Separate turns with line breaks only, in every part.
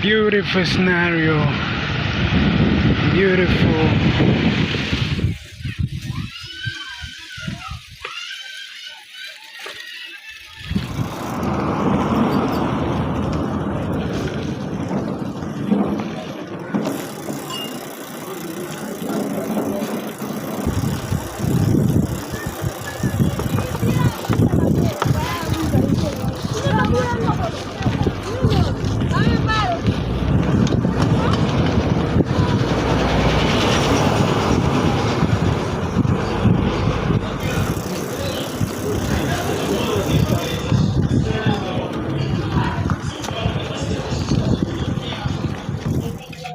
Beautiful scenario. Beautiful.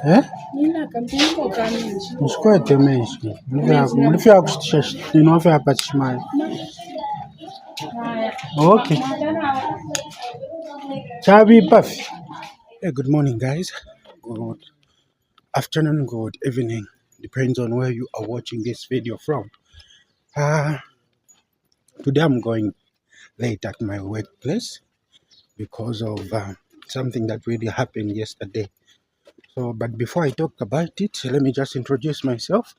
Eh? Mshikwete meshi. Mlifika kushtisha ninofika hapa Chimali. Okay. Chabi Puffy. Hey, good morning guys. Good afternoon, good evening. Depends on where you are watching this video from. Today I'm going late at my workplace because of something that really happened yesterday. So, but before I talk about it, let me just introduce myself.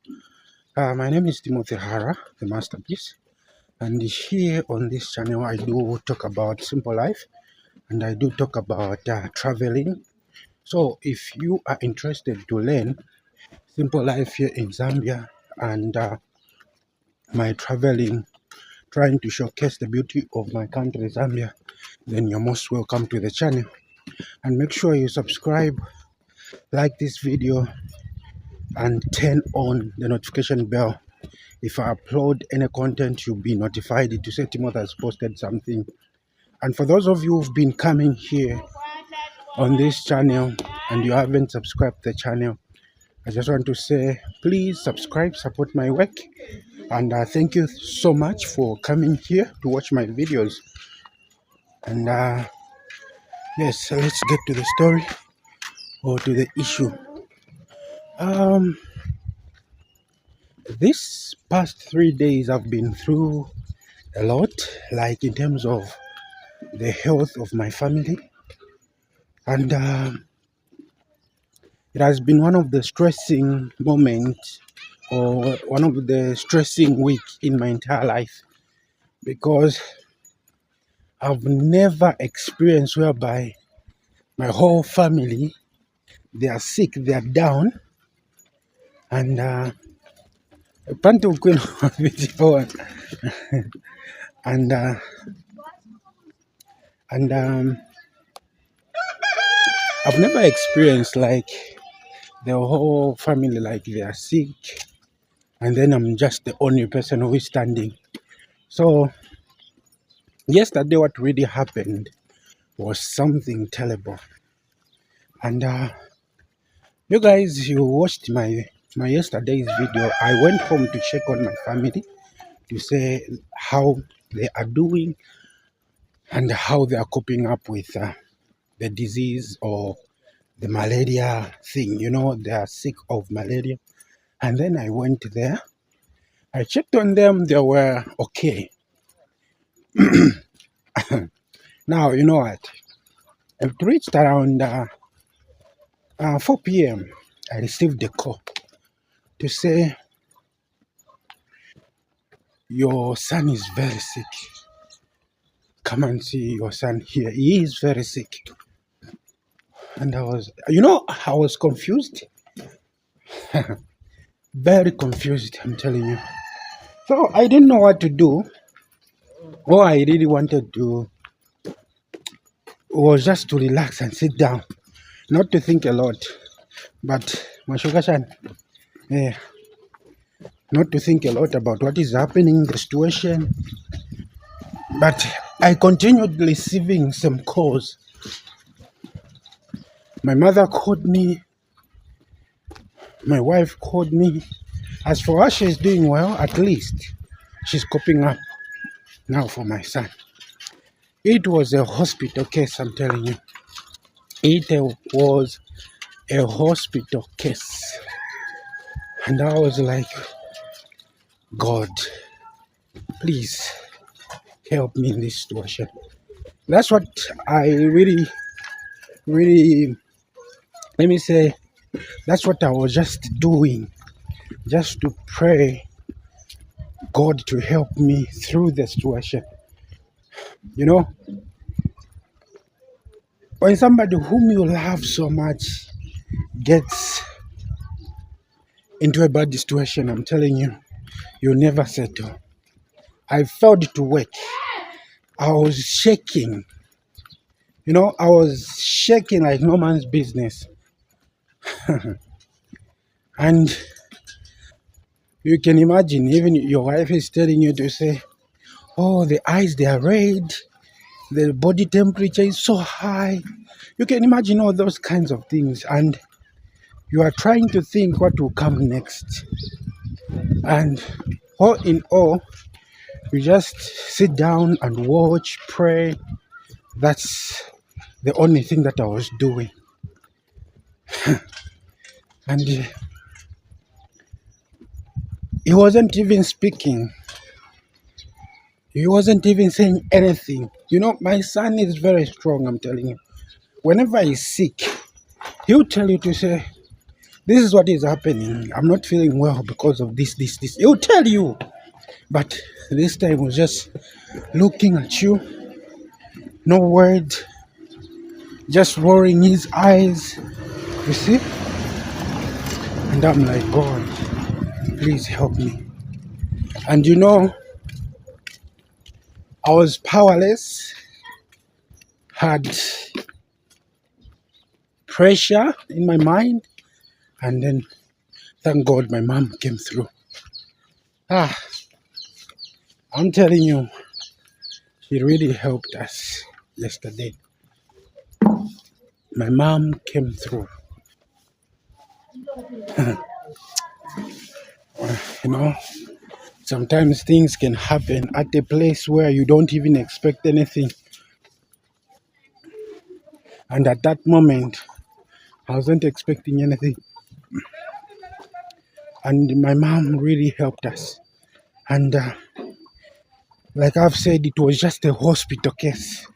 My name is Timothy Hara, the masterpiece, and here on this channel I do talk about simple life, and I do talk about traveling. So, if you are interested to learn simple life here in Zambia and my traveling, trying to showcase the beauty of my country, Zambia, then you're most welcome to the channel. And make sure you subscribe, like this video, and turn on the notification bell. If I upload any content, you'll be notified to say Timothy has posted something. And for those of you who've been coming here on this channel and you haven't subscribed to the channel, I just want to say please subscribe, support my work, and thank you so much for coming here to watch my videos. And yes, so let's get to the story or to the issue. This past 3 days I've been through a lot, like in terms of the health of my family, and it has been one of the stressing moments or one of the stressing week in my entire life, because I've never experienced whereby my whole family, they are sick, they are down, and and I've never experienced like the whole family like they are sick, and then I'm just the only person who is standing. So yesterday, what really happened was something terrible, and you guys, you watched my yesterday's video. I went home to check on my family to say how they are doing and how they are coping up with the disease or the malaria thing. You know, they are sick of malaria. And then I went there. I checked on them. They were okay. Now, you know what? It reached around 4 p.m. I received a call to say, your son is very sick. Come and see your son here. He is very sick. And I was confused. Very confused, I'm telling you. So I didn't know what to do. All I really wanted to was just to relax and sit down, not to think a lot. But Mashogashan, not to think a lot about what is happening in the situation. But I continued receiving some calls. My mother called me. My wife called me. As for her, she's doing well. At least she's coping up now for my son. It was a hospital case, I'm telling you. It was a hospital case. And I was like, God, please help me in this situation. That's what I really let me say, that's what I was just doing, just to pray God to help me through the situation. You know, when somebody whom you love so much gets into a bad situation, I'm telling you, you'll never settle. I failed to work. I was shaking. I was shaking like no man's business. And you can imagine, even your wife is telling you to say, oh, the eyes, they are red. The body temperature is so high. You can imagine all those kinds of things. And you are trying to think what will come next. And all in all, you just sit down and watch, pray. That's the only thing that I was doing. And he wasn't even speaking. He wasn't even saying anything. My son is very strong, I'm telling you. Whenever he's sick, he'll tell you to say, this is what is happening. I'm not feeling well because of this, this, this. He'll tell you. But this time he was just looking at you, no word, just rolling his eyes. You see? And I'm like, God, please help me. And I was powerless, had pressure in my mind, and then thank God my mom came through. I'm telling you, she really helped us yesterday. My mom came through. You know, sometimes things can happen at a place where you don't even expect anything. And at that moment, I wasn't expecting anything. And my mom really helped us. And like I've said, it was just a hospital case.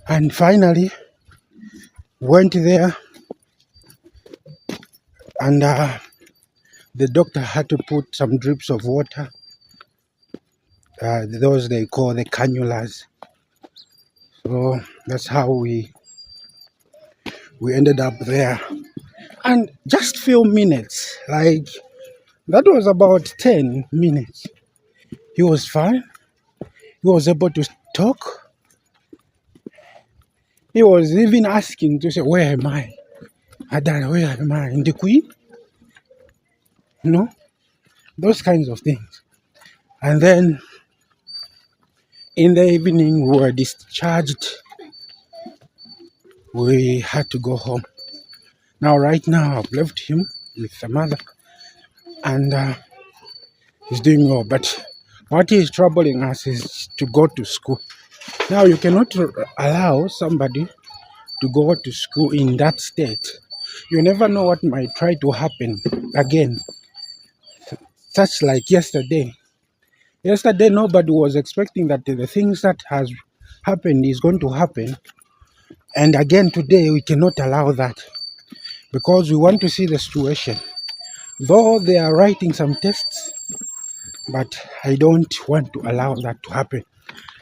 And finally, went there, and the doctor had to put some drips of water, those they call the cannulas. So that's how we ended up there. And just few minutes, like that was about 10 minutes. He was fine. He was able to talk. He was even asking to say, where am I? Adana, where am I? In the Queen? Those kinds of things. And then in the evening, we were discharged. We had to go home. Now, right now, I've left him with the mother, and he's doing well. But what is troubling us is to go to school. Now, you cannot allow somebody to go to school in that state. You never know what might try to happen again. Such like yesterday. Yesterday, nobody was expecting that the things that has happened is going to happen. And again, today, we cannot allow that because we want to see the situation. Though they are writing some tests, but I don't want to allow that to happen.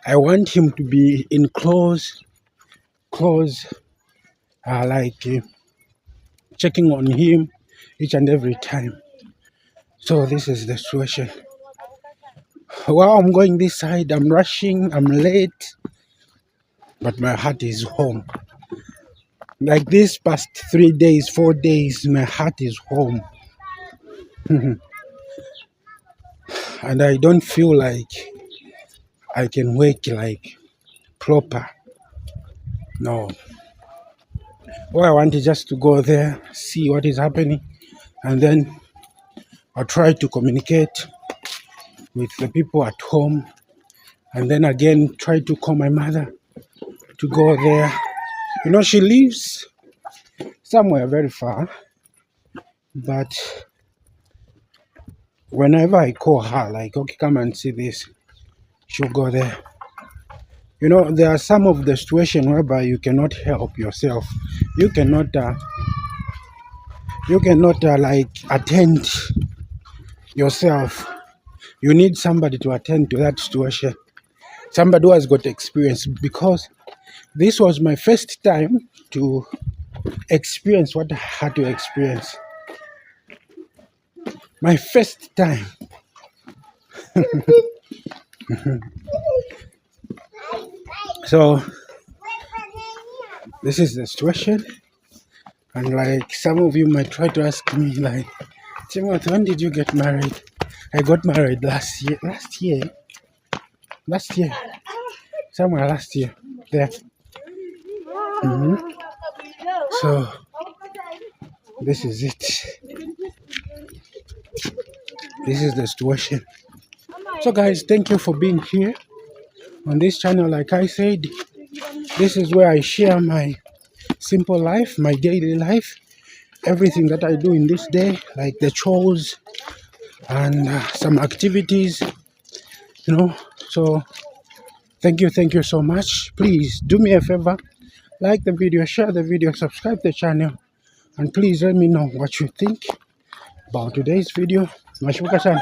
I want him to be in close, checking on him each and every time. So this is the situation. While I'm going this side, I'm rushing, I'm late, but my heart is home. Like this past 3 days, 4 days, my heart is home. And I don't feel like I can work like proper. No. All I want is just to go there, see what is happening, and then I'll try to communicate with the people at home, and then again try to call my mother to go there. She lives somewhere very far, but whenever I call her, like, okay, come and see this, she'll go there. You know, there are some of the situation whereby you cannot help yourself. You cannot, like attend yourself. You need somebody to attend to that situation. Somebody who has got experience, because this was my first time to experience what I had to experience. My first time. So this is the situation. And like some of you might try to ask me, like, Timothy, when did you get married? I got married last year. Somewhere last year. There. So this is it. This is the situation. So guys, thank you for being here on this channel. Like I said, this is where I share my simple life, my daily life, everything that I do in this day, like the chores and some activities, you know. So thank you so much. Please do me a favor, like the video, share the video, subscribe the channel, and please let me know what you think about today's video. Nashukuru sana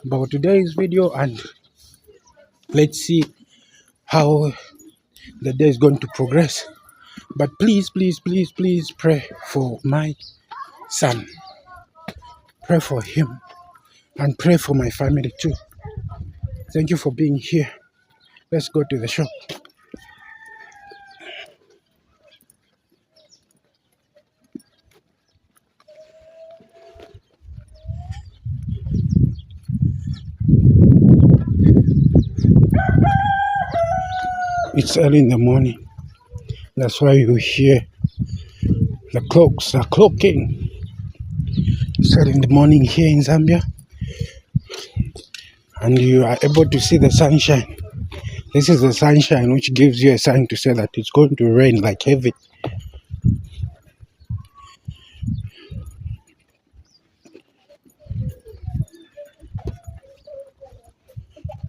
about today's video, and let's see how the day is going to progress. But please pray for my son. Pray for him and pray for my family too. Thank you for being here. Let's go to the show. It's early in the morning. That's why you hear the clocks are clocking. It's early in the morning here in Zambia, and you are able to see the sunshine. This is the sunshine which gives you a sign to say that it's going to rain like heavy.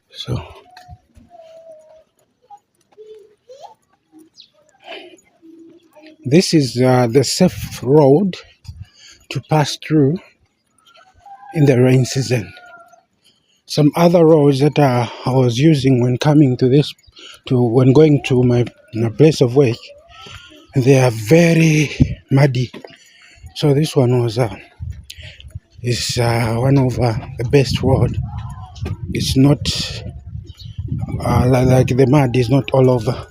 So this is the safe road to pass through in the rain season. Some other roads that I was using when coming to when going to my place of work, they are very muddy. So this one is one of the best road. It's not like the mud is not all over.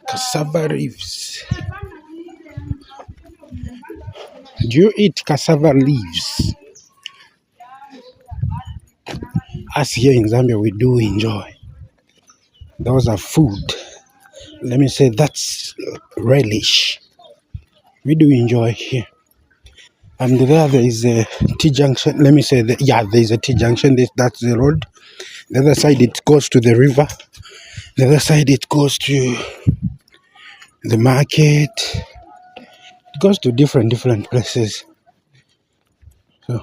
Cassava leaves. Do you eat cassava leaves? Us here in Zambia, we do enjoy. Those are food. Let me say that's relish. We do enjoy here. And there is a T junction. Let me say that, yeah, there is a T junction. That's the road. The other side it goes to the river. The other side it goes to the market. It goes to different places. So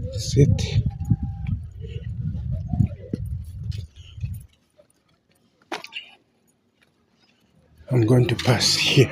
that's it. I'm going to pass here.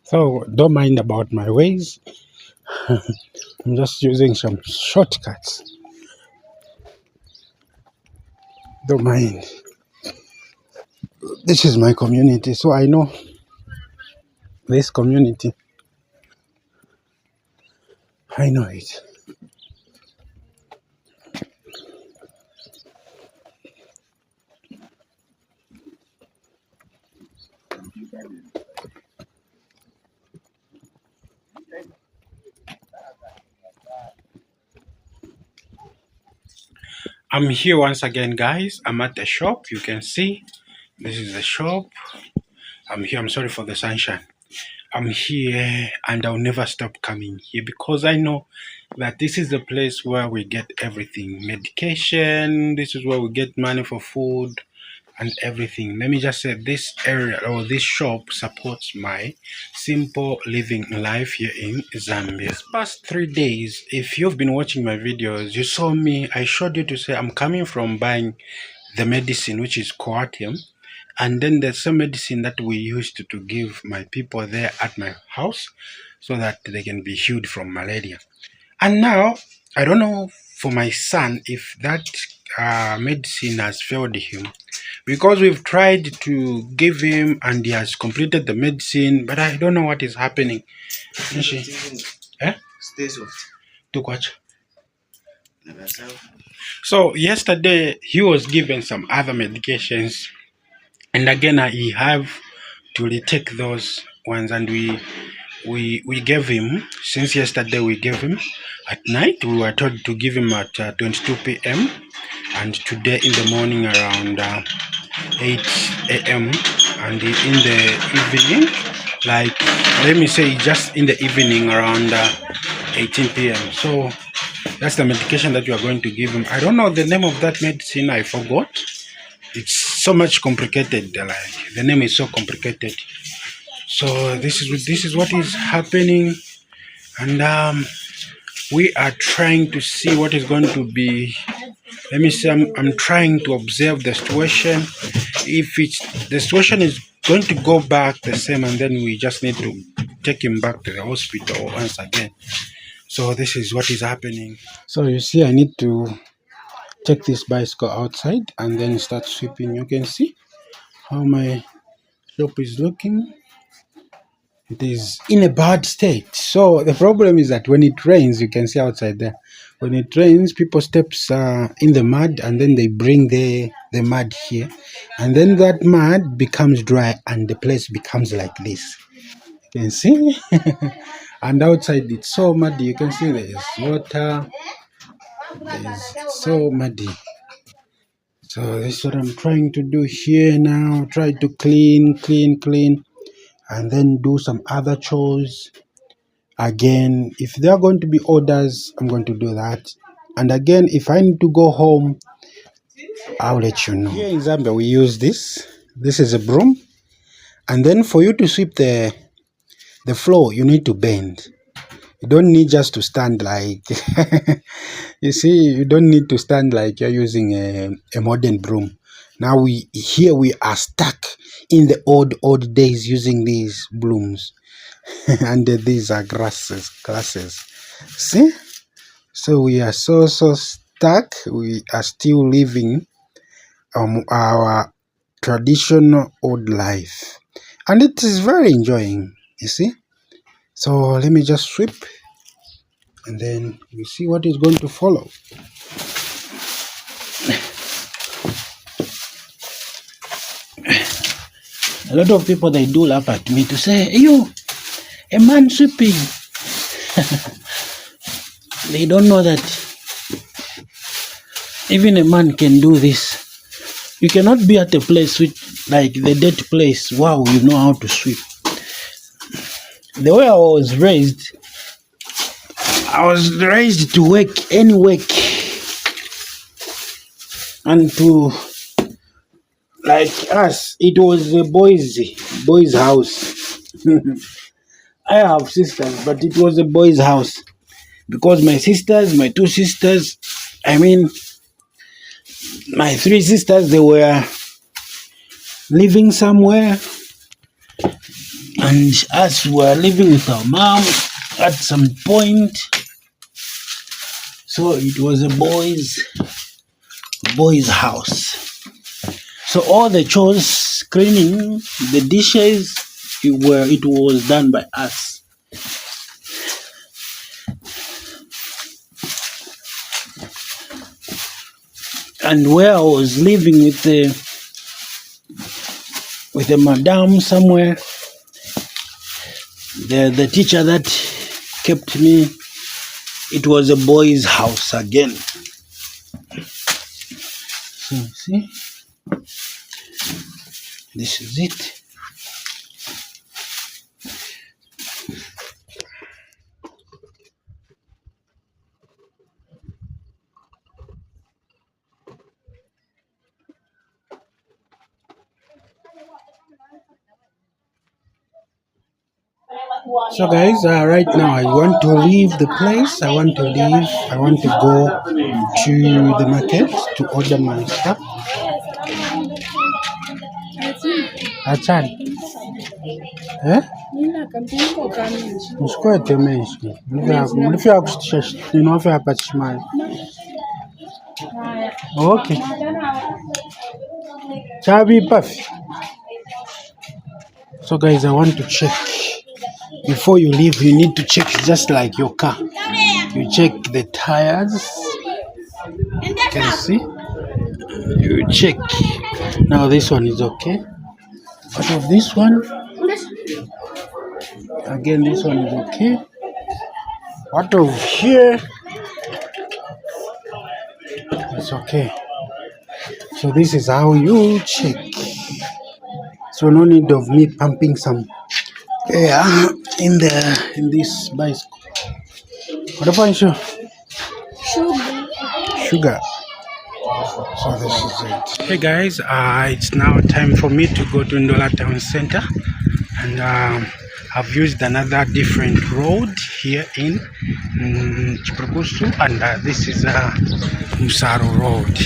So don't mind about my ways. I'm just using some shortcuts. Don't mind. This is my community, so I know this community. I know it. I'm here once again, guys. I'm at the shop. You can see this is the shop. I'm here. I'm sorry for the sunshine. I'm here and I'll never stop coming here because I know that this is the place where we get everything medication. This is where we get money for food and everything. Let me just say this area or this shop supports my simple living life here in Zambia. This past 3 days, if you've been watching my videos, you saw me, I showed you to say I'm coming from buying the medicine which is coartem, and then there's some medicine that we used to give my people there at my house so that they can be healed from malaria. And now I don't know for my son if that medicine has failed him, because we've tried to give him and he has completed the medicine, but I don't know what is happening. Eh? Stay soft. Took what? So yesterday he was given some other medications, and again he have to retake those ones, and we gave him, since yesterday we gave him at night. We were told to give him at 22 p.m. and today in the morning around 8 a.m. and in the evening, like let me say just in the evening around 18 p.m. So that's the medication that you are going to give him. I don't know the name of that medicine, I forgot. It's so much complicated, like the name is so complicated. So this is what is happening, and we are trying to see what is going to be. Let me say I'm trying to observe the situation. If the situation is going to go back the same, and then we just need to take him back to the hospital once again. So this is what is happening. So you see, I need to take this bicycle outside and then start sweeping. You can see how my shop is looking. It is in a bad state. So the problem is that when it rains, you can see outside there, when it rains, people steps in the mud, and then they bring the mud here, and then that mud becomes dry and the place becomes like this. You can see. And outside it's so muddy. You can see there is water. It's so muddy. So this is what I'm trying to do here now. Try to clean, and then do some other chores. Again, if there are going to be orders, I'm going to do that. And again, if I need to go home, I'll let you know. Here in Zambia, we use this. This is a broom. And then for you to sweep the floor, you need to bend. You don't need just to stand like, you see, you don't need to stand like you're using a modern broom. Now we are stuck in the old days using these brooms. And these are grasses. See? So we are so stuck. We are still living our traditional old life, and it is very enjoying, you see. So let me just sweep, and then we see what is going to follow. A lot of people, they do laugh at me to say, "Hey, you, a man sweeping." They don't know that even a man can do this. You cannot be at a place with, like the dead place. Wow, you know how to sweep. The way I was raised to work any work, and to, like us, it was a boys house. I have sisters, but it was a boys house, because my two sisters, I mean my three sisters, they were living somewhere, and us were living with our mom at some point. So it was a boys house. So all the chores, cleaning, the dishes, it was done by us. And where I was living with with a madam somewhere. The teacher that kept me, it was a boy's house again. So see, this is it. So guys, right now I want to leave the place. I want to go to the market to order my stuff. Achani. Eh? Msikwete menshi. Mlifika kushtisha ninofika pachimai. Okay. Chabi puffy. So guys, I want to check. Before you leave, you need to check just like your car. You check the tires. You can see. You check. Now this one is okay. What of this one? Again, this one is okay. What of here? It's okay. So this is how you check. So no need of me pumping some air in this bicycle. What about you? Sugar. So this is it. Hey guys, it's now time for me to go to Ndola Town Center, and I've used another different road here in Chiprokusu, and this is Musaro Road.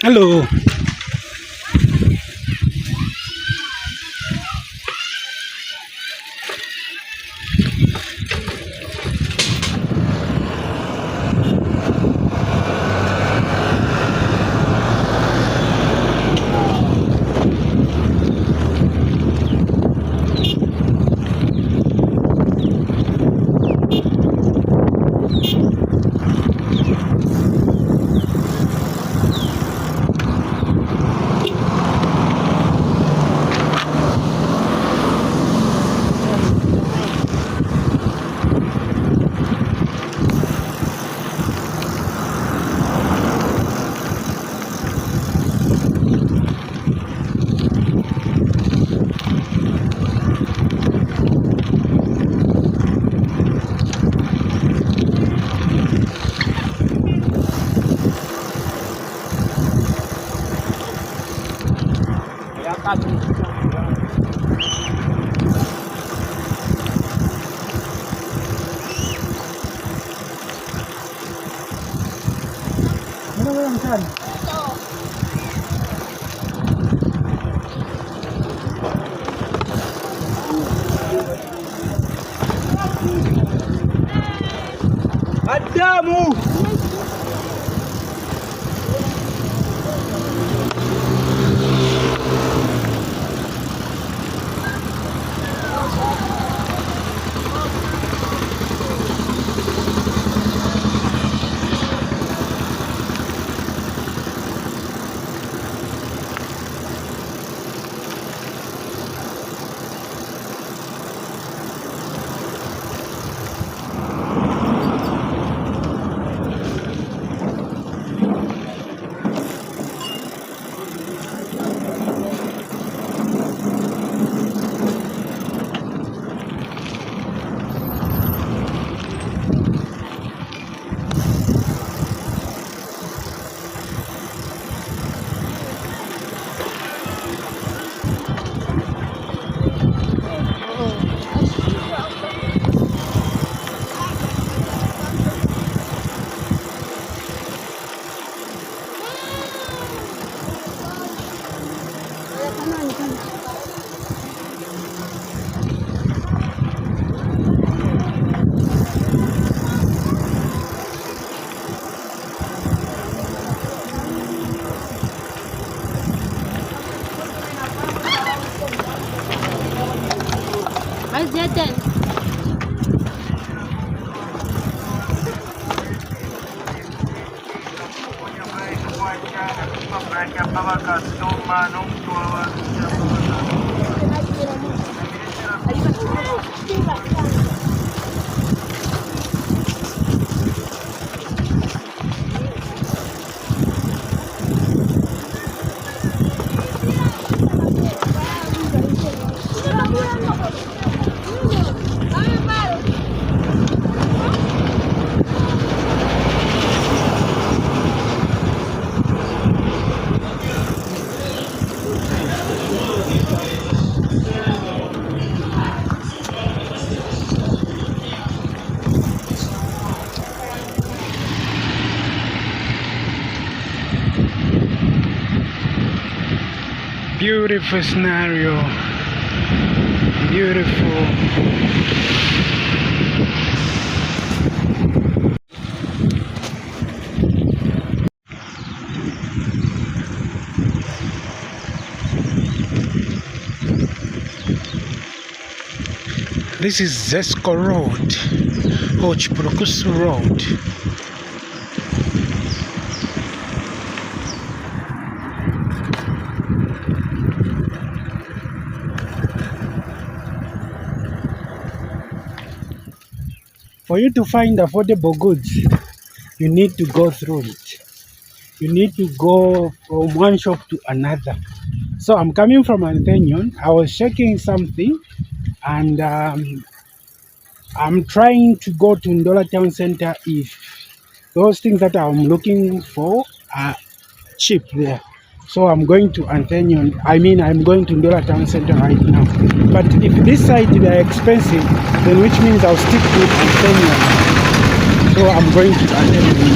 Hello. Adamu! Beautiful scenario. Beautiful. This is Zesco Road, or Chipurukusu Road. For you to find affordable goods, you need to go through it. You need to go from one shop to another. So I'm coming from Anthenion. I was checking something, and I'm trying to go to Ndola Town Center if those things that I'm looking for are cheap there. So I'm going to Anthenion. I'm going to Ndola Town Center right now. But if this side they are expensive, then which means I'll stick with Anthenion. So I'm going to Anthenion.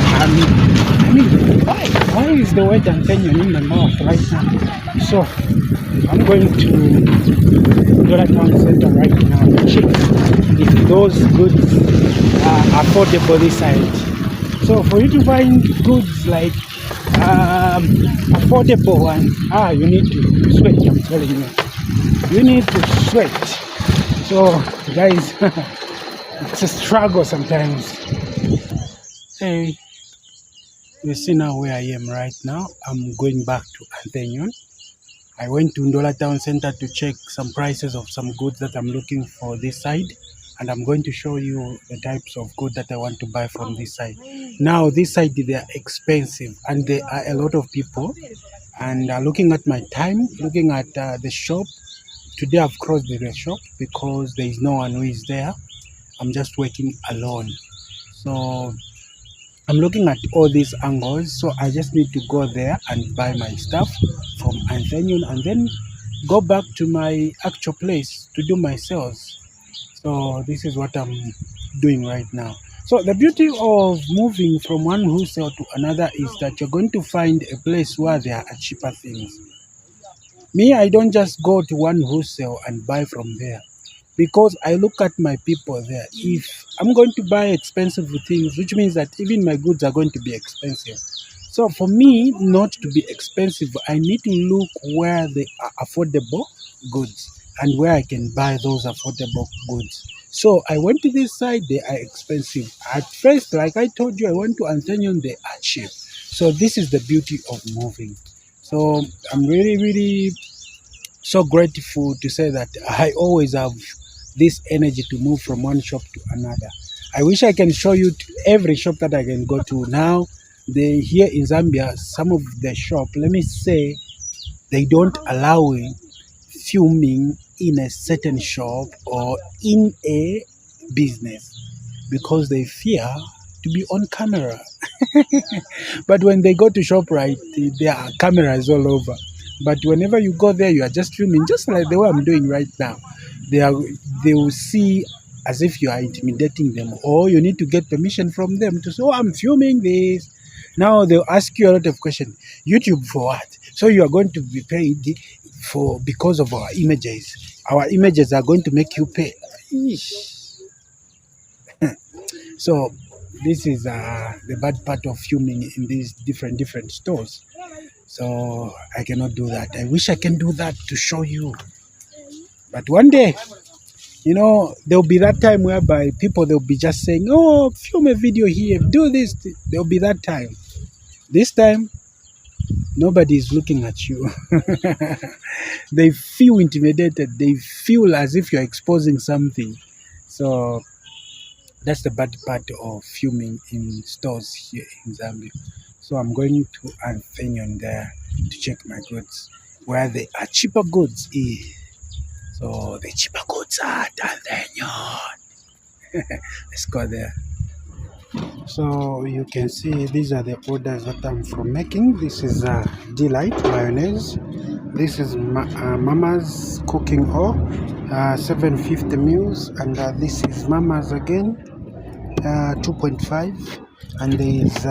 Why is the word Anthenion in my mouth right now? So I'm going to Ndola Town Center right now to check if those goods are affordable this side. So for you to find goods like affordable ones, you need to sweat. I'm telling you, you need to sweat. So guys, it's a struggle sometimes. Hey, you see now where I am right now. I'm going back to Anthenion. I went to Ndola Town Center to check some prices of some goods that I'm looking for this side, and I'm going to show you the types of goods that I want to buy from this side. Now this side they are expensive, and there are a lot of people. And looking at my time, looking at the shop, today I've crossed the shop because there is no one who is there. I'm just working alone. So I'm looking at all these angles, so I just need to go there and buy my stuff from Anthenion and then go back to my actual place to do my sales. So this is what I'm doing right now. So the beauty of moving from one wholesale to another is that you're going to find a place where there are cheaper things. Me, I don't just go to one wholesale and buy from there because I look at my people there. If I'm going to buy expensive things, which means that even my goods are going to be expensive. So for me not to be expensive, I need to look where they are affordable goods and where I can buy those affordable goods. So I went to this side, they are expensive. At first, like I told you, I went to Anthenion, they are cheap. So this is the beauty of moving. So I'm really, really so grateful to say that I always have this energy to move from one shop to another. I wish I can show you every shop that I can go to. Now, here in Zambia, some of the shop, let me say, they don't allow filming in a certain shop or in a business because they fear to be on camera. But when they go to ShopRite, there are cameras all over. But whenever you go there, you are just filming, just like the way I'm doing right now. They are, they will see as if you are intimidating them, or you need to get permission from them to say, "Oh, I'm filming this." Now they'll ask you a lot of questions. YouTube for what? So you are going to be paid for because of our images. Our images are going to make you pay. Eesh. So this is the bad part of filming in these different stores. So I cannot do that. I wish I can do that to show you. But one day, there'll be that time whereby people, they'll be just saying, oh, film a video here, do this. There'll be that time. This time, nobody is looking at you. They feel intimidated. They feel as if you're exposing something. So that's the bad part of filming in stores here in Zambia. So I'm going to Anthenion there to check my goods, where they are cheaper goods. So the cheaper goods are at Anthenion. Let's go there. So you can see these are the orders that I'm from making. This is Delight mayonnaise. This is Mama's cooking oil, 750 mils, and this is Mama's again, 2.5. And there is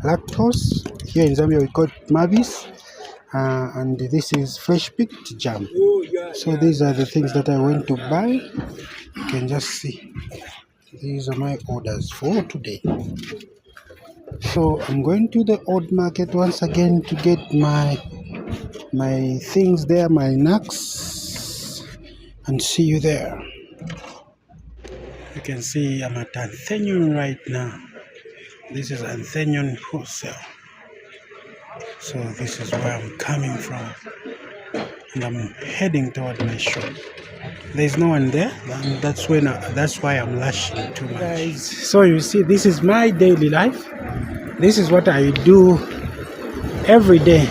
lactose. Here in Zambia we call it Mavis. And this is fresh picked jam. So these are the things that I went to buy. You can just see. These are my orders for today. So I'm going to the old market once again to get my things there, my nuts, and see you there. You can see I'm at Anthenion right now. This is Anthenion wholesale. So this is where I'm coming from, and I'm heading toward my shop. There's no one there, and that's why I'm lashing too much. Guys, so you see, this is my daily life. This is what I do every day.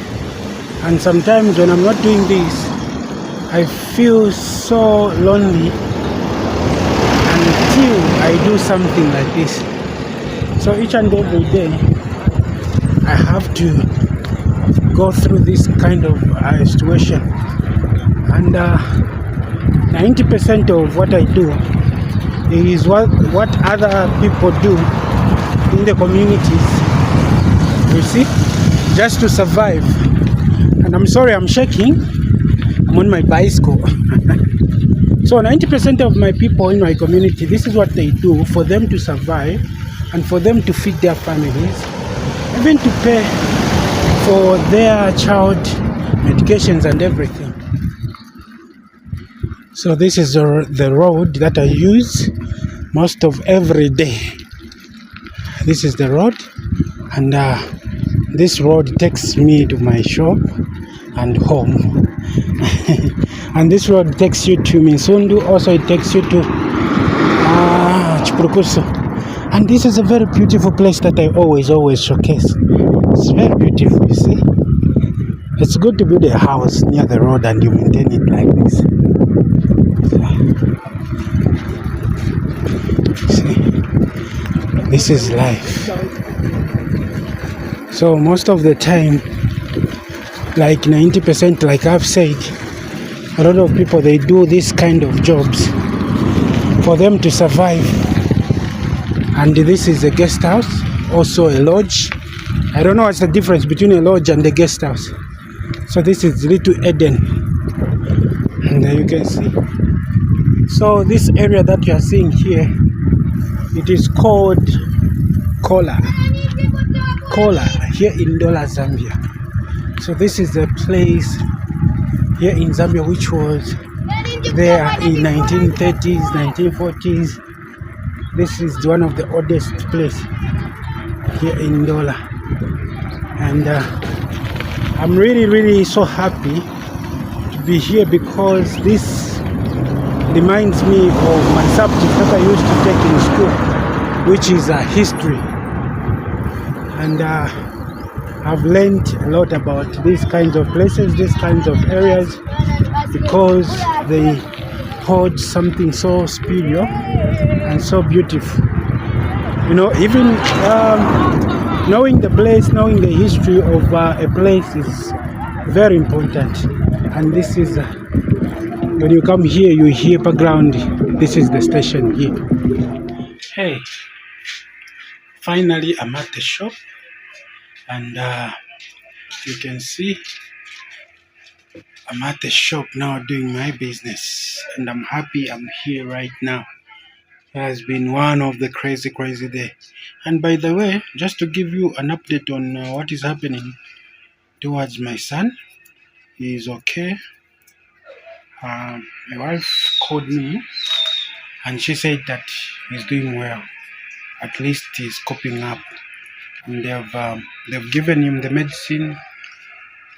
And sometimes when I'm not doing this, I feel so lonely until I do something like this. So each and every day, I have to go through this kind of situation. And 90% of what I do is what other people do in the communities, you see, just to survive. And I'm sorry I'm shaking, I'm on my bicycle. So 90% of my people in my community, this is what they do for them to survive and for them to feed their families, even to pay for their child medications and everything. So this is the road that I use most of every day. This is the road, and this road takes me to my shop and home. And this road takes you to Misundu. Also it takes you to Chipurukusu. And this is a very beautiful place that I always showcase. It's very beautiful, you see. It's good to build a house near the road and you maintain it like this. See, this is life. So most of the time, like 90%, like I've said, a lot of people, they do this kind of jobs for them to survive. And this is a guest house, also a lodge. I don't know what's the difference between a lodge and a guest house. So this is Little Eden, and there you can see. So this area that you are seeing here, it is called Kola here in Dola, Zambia. So this is a place here in Zambia which was there in 1930s, 1940s. This is one of the oldest place here in Dola, and I'm really so happy to be here because this reminds me of my subject that I used to take in school, which is history. And I've learned a lot about these kinds of places, these kinds of areas, because they hold something so superior and so beautiful. You know, even knowing the place, knowing the history of a place is very important. And this is, when you come here, you hear background, this is the station here. Hey, finally I'm at the shop, and you can see I'm at the shop now doing my business, and I'm happy I'm here right now. It has been one of the crazy, crazy day. And by the way, just to give you an update on what is happening towards my son, he is okay. My wife called me and she said that he's doing well. At least he's coping up. And they've given him the medicine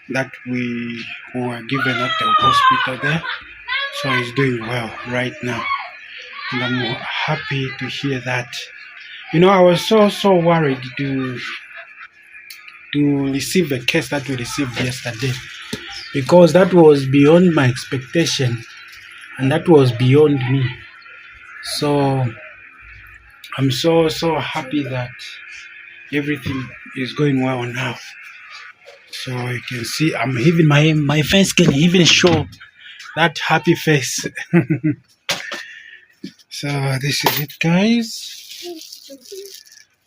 that we were given at the hospital there. So he's doing well right now. And I'm happy to hear that. I was so worried to receive the case that we received yesterday, because that was beyond my expectation and that was beyond me. So I'm so happy that everything is going well now. So you can see I'm even my face can even show that happy face. So this is it, guys.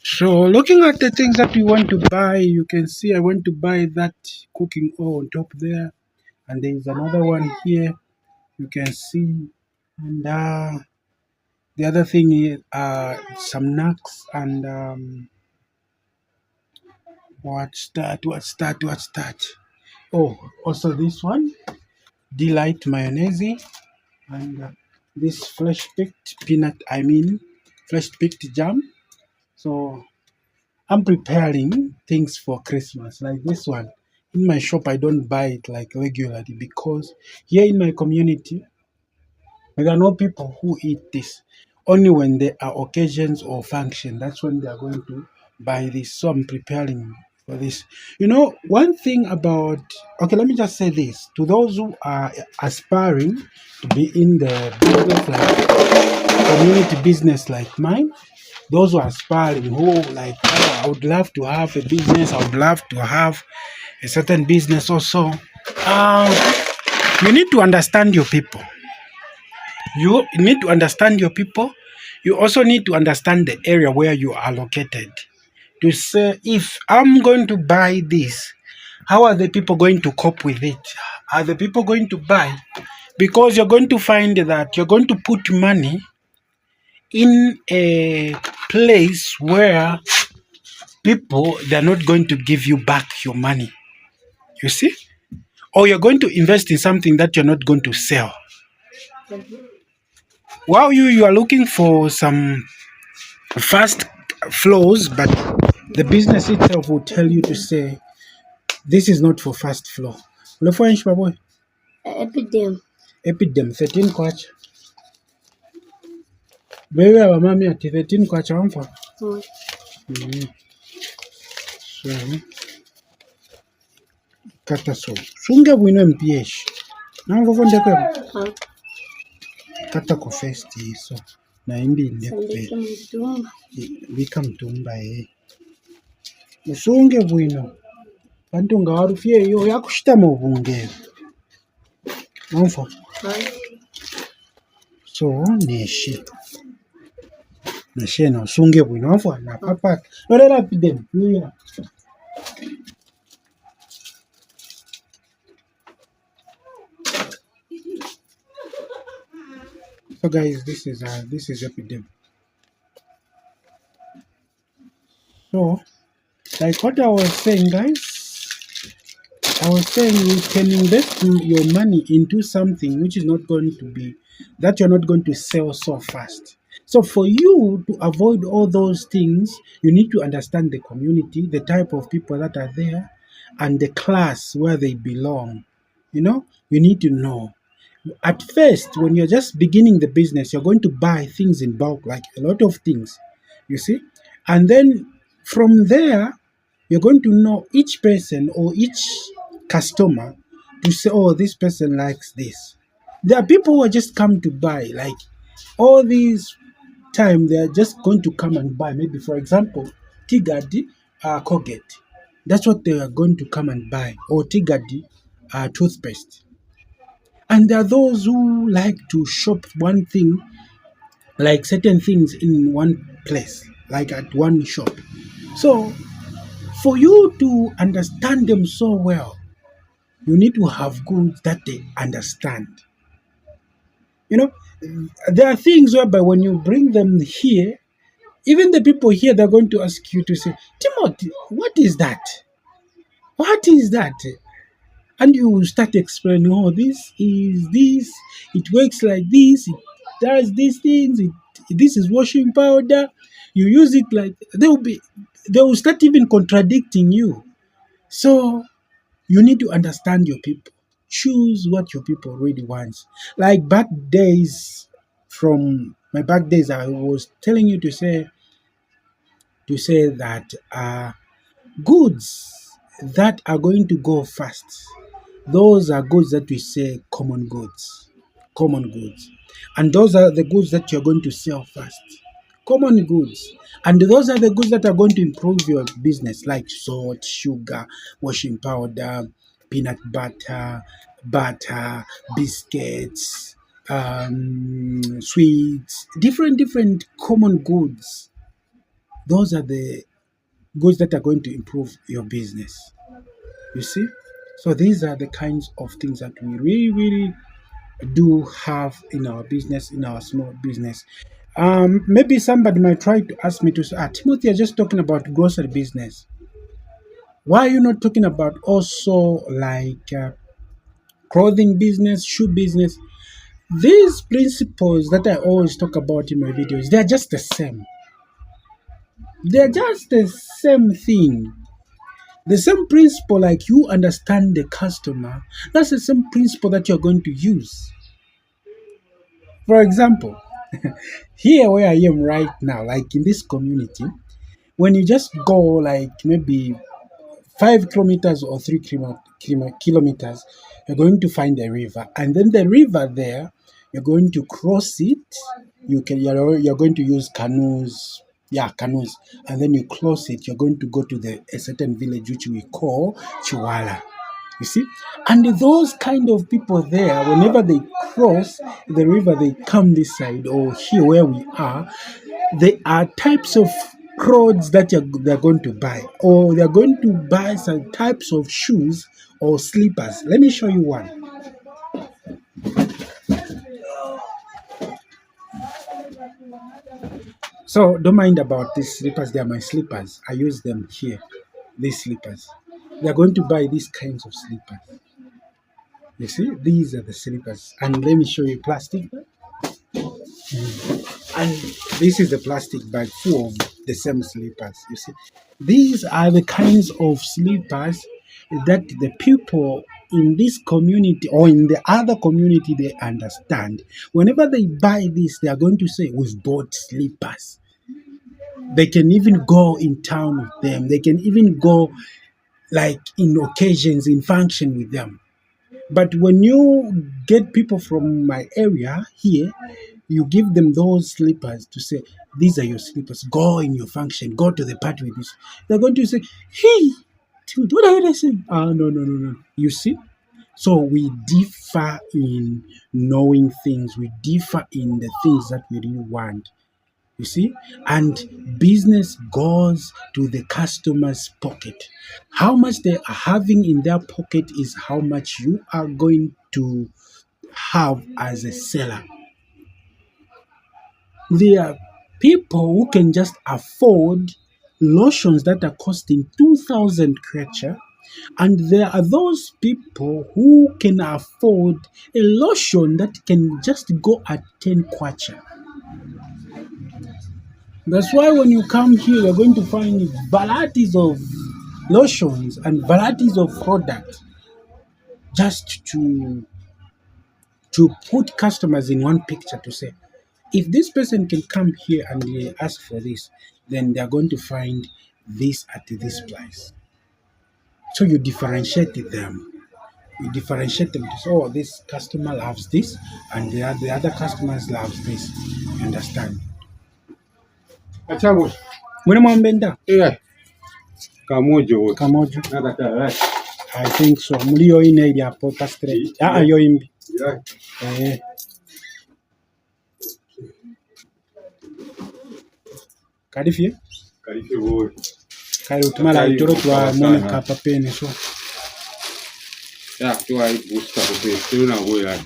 So looking at the things that we want to buy, you can see I want to buy that cooking oil on top there, and there is another one here you can see, and the other thing is some nuts and what's that? Oh, also this one, delight mayonnaise, and this fresh picked peanut. I mean, fresh picked jam. So I'm preparing things for Christmas, like this one. In my shop, I don't buy it like regularly because here in my community, there are no people who eat this. Only when there are occasions or function, that's when they are going to buy this. So I'm preparing for this. One thing about, okay, let me just say this to those who are aspiring to be in the business, like community business like mine. Those who are aspiring, who like, oh, I would love to have a business, I would love to have a certain business also. You need to understand your people. You need to understand your people. You also need to understand the area where you are located. To say, if I'm going to buy this, how are the people going to cope with it? Are the people going to buy? Because you're going to find that you're going to put money in a place where people, they're not going to give you back your money. You see? Or you're going to invest in something that you're not going to sell. While you are looking for some fast flows, but the business itself will tell you to say this is not for fast flow. Ulofanya my boy. Epidem 13 kwacha. Wewe abamami ati 13 kwacha wamfa. So kata so. Sunga bwino mpieshi. Nango fonde kwe. Kata ko first so. Na imbi ndekwe. Bika mtumba Musunge bwino. Bantu nga warufye yo yakushitama obungero. Wamfa. So neshi. Neshi na usunge bwino wamfa na papa. Lolera pidem. Yeah. So guys, this is epidemic. So like what I was saying, guys, I was saying you can invest your money into something which is not going to be, that you're not going to sell so fast. So for you to avoid all those things, you need to understand the community, the type of people that are there, and the class where they belong. You need to know. At first, when you're just beginning the business, you're going to buy things in bulk, like a lot of things, you see? And then from there, you're going to know each person or each customer to say, oh, this person likes this. There are people who are just come to buy, like all these time, they're just going to come and buy. Maybe, for example, Tigadi Colgate. That's what they are going to come and buy, or Tigadi toothpaste. And there are those who like to shop one thing, like certain things in one place, like at one shop. So, for you to understand them so well, You need to have goods that they understand. You know, there are things whereby when you bring them here, even the people here, they're going to ask you to say, Timothy, what is that? What is that? And you start explaining, oh, this is this, it works like this, it does these things, this is washing powder. You use it like they will start even contradicting you. So you need to understand your people. Choose what your people really want. Like back days, from my back days, I was telling you to say that goods that are going to go fast, those are goods that we say common goods. Common goods. And those are the goods that you're going to sell fast. Common goods. And those are the goods that are going to improve your business, like salt, sugar, washing powder, peanut butter, biscuits, sweets, different common goods. Those are the goods that are going to improve your business. You see? So these are the kinds of things that we really do have in our business, in our small business. Maybe somebody might try to ask me to say, Timothy, you're just talking about grocery business. Why are you not talking about also like clothing business, shoe business? These principles that I always talk about in my videos, they're just the same. They're just the same thing. The same principle, like you understand the customer, that's the same principle that you're going to use. For example, here where I am right now, like in this community, when you just go like maybe 5 kilometers or 3 kilometers, you're going to find a river, and then the river there, you're going to cross it. You're going to use canoes, yeah, canoes, and then you cross it. You're going to go to a certain village which we call Chiwala. You see, and those kind of people there, whenever they cross the river, they come this side or here where we are. There are types of clothes that they're going to buy, or they're going to buy some types of shoes or slippers. Let me show you one. So don't mind about these slippers. They are my slippers. I use them here. These slippers. They're going to buy these kinds of slippers. You see, these are the slippers. And let me show you plastic. And this is the plastic bag full of the same slippers. You see, these are the kinds of slippers that the people in this community or in the other community they understand. Whenever they buy this, they are going to say, "We've bought slippers." They can even go in town with them. They can even go like in occasions, in function with them. But when you get people from my area here, you give them those slippers to say, these are your slippers. Go in your function. Go to the party with this. They're going to say, hey, dude, what are you saying? No. You see? So we differ in knowing things. We differ in the things that we really want. You see? And business goes to the customer's pocket. How much they are having in their pocket is how much you are going to have as a seller. There are people who can just afford lotions that are costing 2,000 kwacha, and there are those people who can afford a lotion that can just go at 10 kwacha. That's why when you come here, you're going to find varieties of lotions and varieties of products just to put customers in one picture to say, if this person can come here and they ask for this, then they're going to find this at this price. So you differentiate them. You differentiate them to say, oh, this customer loves this, and the other customers loves this. You understand?
Achabo.
Mwana mwambenda?
Yeah. Kamojo.
Kamojo.
Nakata, right?
I think so. Muri yo ine ili hapo pastre. Yo imbi.
Yeah.
Karifie?
Karifie boy.
Kari utumala itoro twa mwene kapa pene so.
Yeah, do I boost up a bit? Still not well.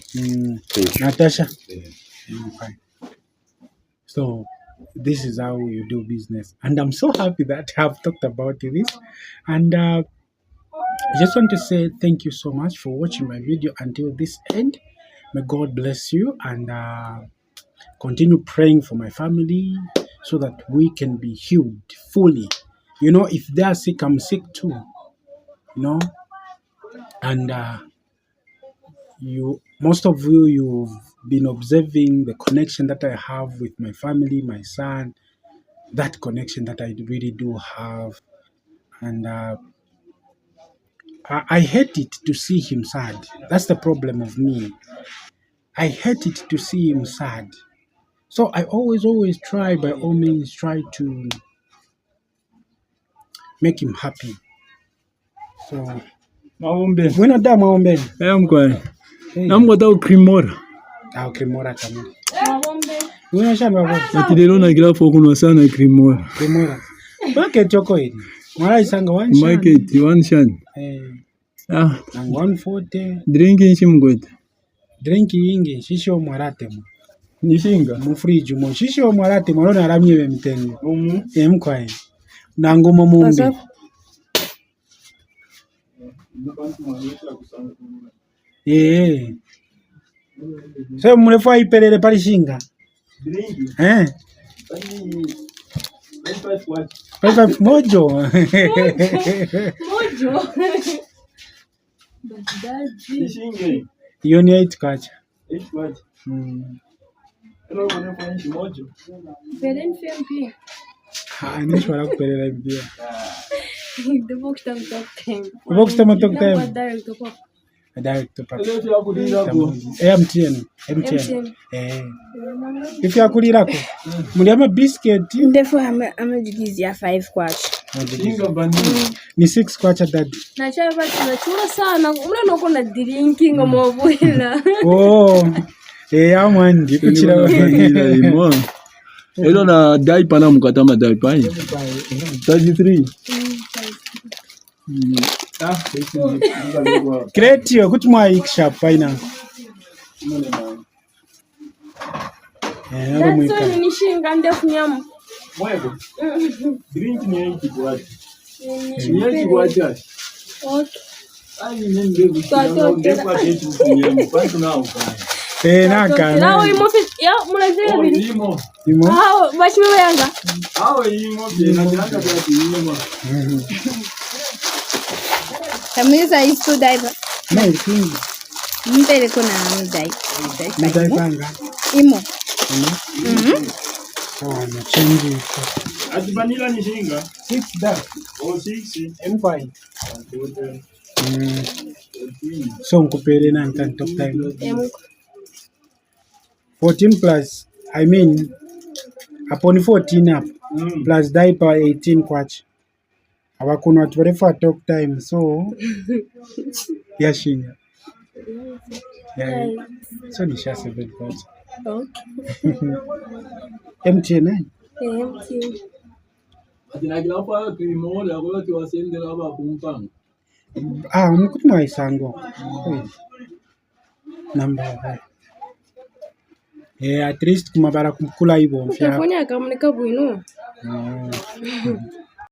Natasha. Fine. So this is how you do business, and I'm so happy that I've talked about this. And I just want to say thank you so much for watching my video until this end. May God bless you, and continue praying for my family so that we can be healed fully. If they are sick, I'm sick too. And most of you've been observing the connection that I have with my family, my son, that connection that I really do have. And I hate it to see him sad. That's the problem of me. I hate it to see him sad. So I always try, by all means, try to make him happy. So
Maombe.
Buena da maombe.
Mkwe. Namgota ukrimora.
Ukrimora kamili.
Maombe.
Buena shamba baba.
Atilelo na kila fokuno sana krimora.
Krimora. Market choko hili. Mara isanga one shan.
Market one shan.
And 140.
Drink inchi mgwete.
Drink ingi shisho mwarate mo.
Nishinga.
Mu fridge mo shisho mwarate mo rona ramye mtengo. Mkwa. Nangoma mumbi. So mrefu ipelele palishinga. Eh. 5 mojo.
Mojo.
Nishinge.
Hiyo ni 8 kwacha.
8 kwacha. Hello, kuna inchi mojo.
Pelen fempi.
Nishwara kupelela mbia.
Devo kutamtokten.
Devo kutamtokten. Direct to papa. MTN. Ifi yakulirako. Muliama biscuit.
Ndefu amejigizia 5 kwacha.
Ni 6 kwacha dad.
Na chai bati na chura sana. Umna noko na drinking ngomobwela.
Amandi kuchira
imo. Elo na diaper na mukatama diaper. 33.
Kretio kuti mwaikisha paina.
That's ni nishinga ndefu nyamu.
Mwego. Drink ni 8 kwacha. Ni 8 kwacha.
Okay.
Ai nende kwa kitu ni mpaka na ukaya.
Naka.
Lao imo fit ya mulazia bili.
Imo.
Hao bashi wewe yanga.
Hao imo bila janga kwa imo.
Kamisa isto diver.
Singi.
Mbele kuna mdai.
Mdai panga.
Imo.
Na change.
Ati vanilla ni shinga.
6 da.
6.
M5. So nkupere na nkanto time. 14 plus, I mean, upon 14 up, plus diaper 18 kwacha. Abakuna watu barefa talk time, so yashinya. So ni sha 7 kwacha. MTN.
MTN.
Atina kila kwa tuimola kwa tuwasendela aba kumpanga.
Mkutu mwaisango. Number. At least kumabara kumkula hivyo.
Utafanya kama nika bwino.